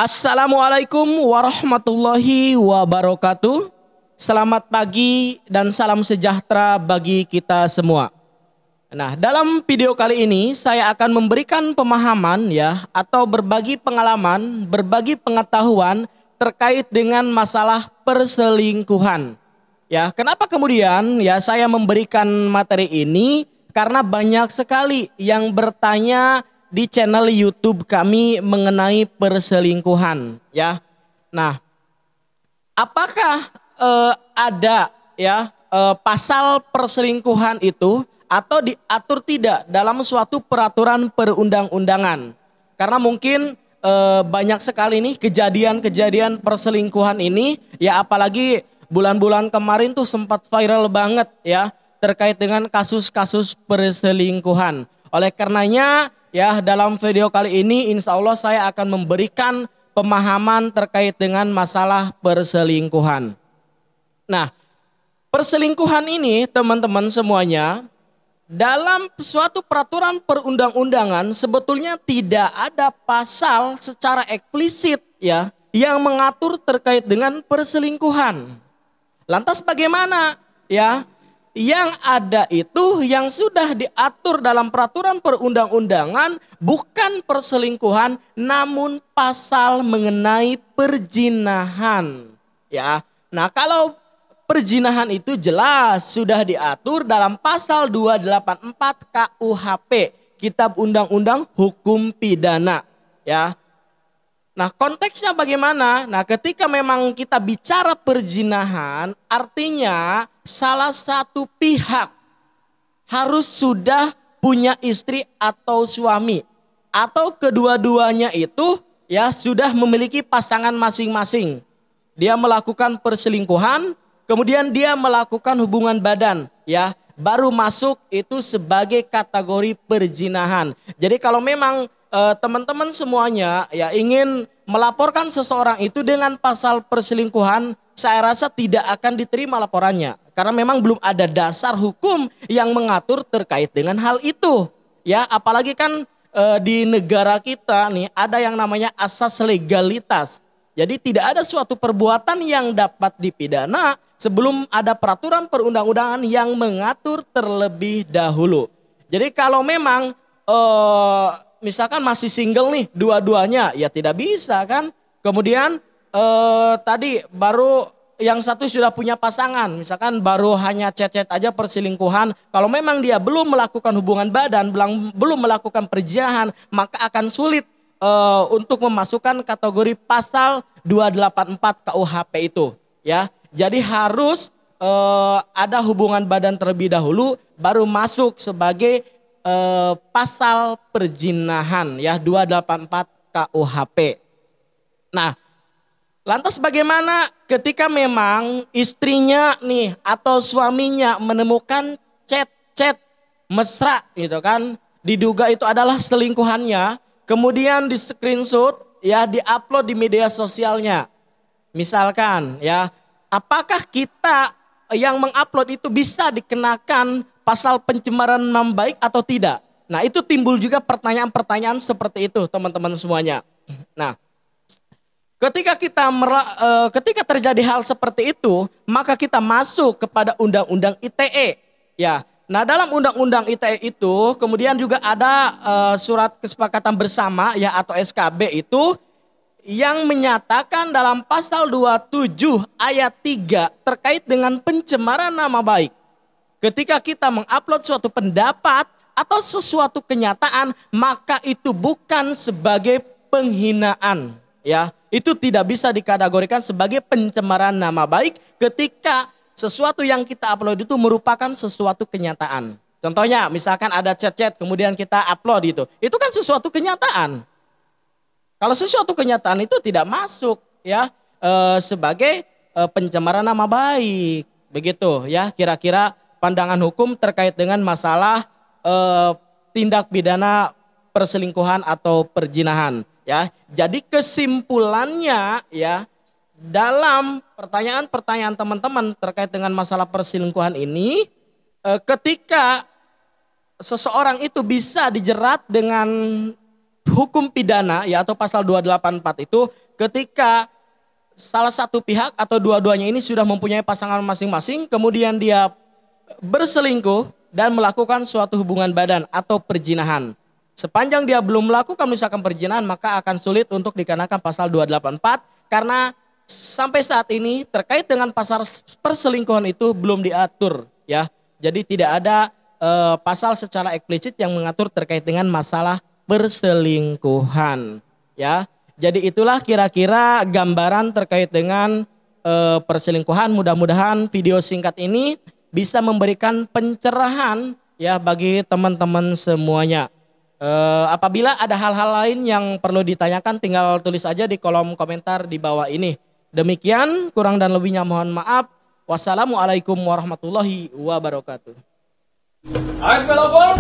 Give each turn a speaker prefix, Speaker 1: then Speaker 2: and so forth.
Speaker 1: Assalamualaikum warahmatullahi wabarakatuh. Selamat pagi dan salam sejahtera bagi kita semua. Nah, dalam video kali ini saya akan memberikan pemahaman atau berbagi pengalaman, berbagi pengetahuan terkait dengan masalah perselingkuhan. Kenapa kemudian saya memberikan materi ini? Karena banyak sekali yang bertanya di channel YouTube kami mengenai perselingkuhan, Nah, apakah ada pasal perselingkuhan itu atau diatur tidak dalam suatu peraturan perundang-undangan? Karena mungkin banyak sekali nih kejadian-kejadian perselingkuhan ini, apalagi bulan-bulan kemarin tuh sempat viral banget terkait dengan kasus-kasus perselingkuhan. Oleh karenanya dalam video kali ini insya Allah saya akan memberikan pemahaman terkait dengan masalah perselingkuhan. Nah, perselingkuhan ini teman-teman semuanya dalam suatu peraturan perundang-undangan sebetulnya tidak ada pasal secara eksplisit yang mengatur terkait dengan perselingkuhan. Lantas bagaimana Yang ada itu yang sudah diatur dalam peraturan perundang-undangan bukan perselingkuhan namun pasal mengenai perzinahan. Nah, kalau perzinahan itu jelas sudah diatur dalam pasal 284 KUHP, Kitab Undang-Undang Hukum Pidana, Nah, konteksnya bagaimana? Nah, ketika memang kita bicara perzinahan, artinya salah satu pihak harus sudah punya istri atau suami, atau kedua-duanya itu sudah memiliki pasangan masing-masing. Dia melakukan perselingkuhan, kemudian dia melakukan hubungan badan, baru masuk itu sebagai kategori perzinahan. Jadi kalau memang teman-teman semuanya ingin melaporkan seseorang itu dengan pasal perselingkuhan, saya rasa tidak akan diterima laporannya karena memang belum ada dasar hukum yang mengatur terkait dengan hal itu. Apalagi kan di negara kita nih ada yang namanya asas legalitas. Jadi tidak ada suatu perbuatan yang dapat dipidana sebelum ada peraturan perundang-undangan yang mengatur terlebih dahulu. Jadi kalau memang misalkan masih single nih dua-duanya tidak bisa kan. Kemudian tadi baru yang satu sudah punya pasangan, misalkan baru hanya chat-chat aja perselingkuhan. Kalau memang dia belum melakukan hubungan badan, belum melakukan perzinahan, maka akan sulit untuk memasukkan kategori pasal 284 KUHP itu Jadi harus ada hubungan badan terlebih dahulu baru masuk sebagai pasal perzinahan 284 KUHP. Nah, lantas bagaimana ketika memang istrinya nih atau suaminya menemukan chat-chat mesra gitu kan, diduga itu adalah selingkuhannya, kemudian di screenshot di-upload di media sosialnya. Misalkan apakah kita yang mengupload itu bisa dikenakan pasal pencemaran nama baik atau tidak? Nah, itu timbul juga pertanyaan-pertanyaan seperti itu teman-teman semuanya. Nah, ketika terjadi hal seperti itu, maka kita masuk kepada Undang-Undang ITE. Nah, dalam Undang-Undang ITE itu kemudian juga ada surat kesepakatan bersama atau SKB itu yang menyatakan dalam pasal 27 ayat 3 terkait dengan pencemaran nama baik. Ketika kita mengupload suatu pendapat atau sesuatu kenyataan, maka itu bukan sebagai penghinaan. Itu tidak bisa dikategorikan sebagai pencemaran nama baik ketika sesuatu yang kita upload itu merupakan sesuatu kenyataan. Contohnya, misalkan ada chat-chat kemudian kita upload itu kan sesuatu kenyataan. Kalau sesuatu kenyataan itu tidak masuk sebagai pencemaran nama baik. Begitu kira-kira pandangan hukum terkait dengan masalah tindak pidana perselingkuhan atau perzinahan. Jadi kesimpulannya dalam pertanyaan-pertanyaan teman-teman terkait dengan masalah perselingkuhan ini, ketika seseorang itu bisa dijerat dengan hukum pidana ya atau pasal 284 itu ketika salah satu pihak atau dua-duanya ini sudah mempunyai pasangan masing-masing, kemudian dia berselingkuh dan melakukan suatu hubungan badan atau perzinahan. Sepanjang dia belum melakukan misalkan perzinahan, maka akan sulit untuk dikenakan pasal 284 karena sampai saat ini terkait dengan pasal perselingkuhan itu belum diatur ya. Jadi tidak ada pasal secara eksplisit yang mengatur terkait dengan masalah perselingkuhan ya. Jadi itulah kira-kira gambaran terkait dengan perselingkuhan. Mudah-mudahan video singkat ini bisa memberikan pencerahan ya bagi teman-teman semuanya. Apabila ada hal-hal lain yang perlu ditanyakan, tinggal tulis aja di kolom komentar di bawah ini. Demikian, kurang dan lebihnya mohon maaf. Wassalamualaikum warahmatullahi wabarakatuh.
Speaker 2: AS Melopon,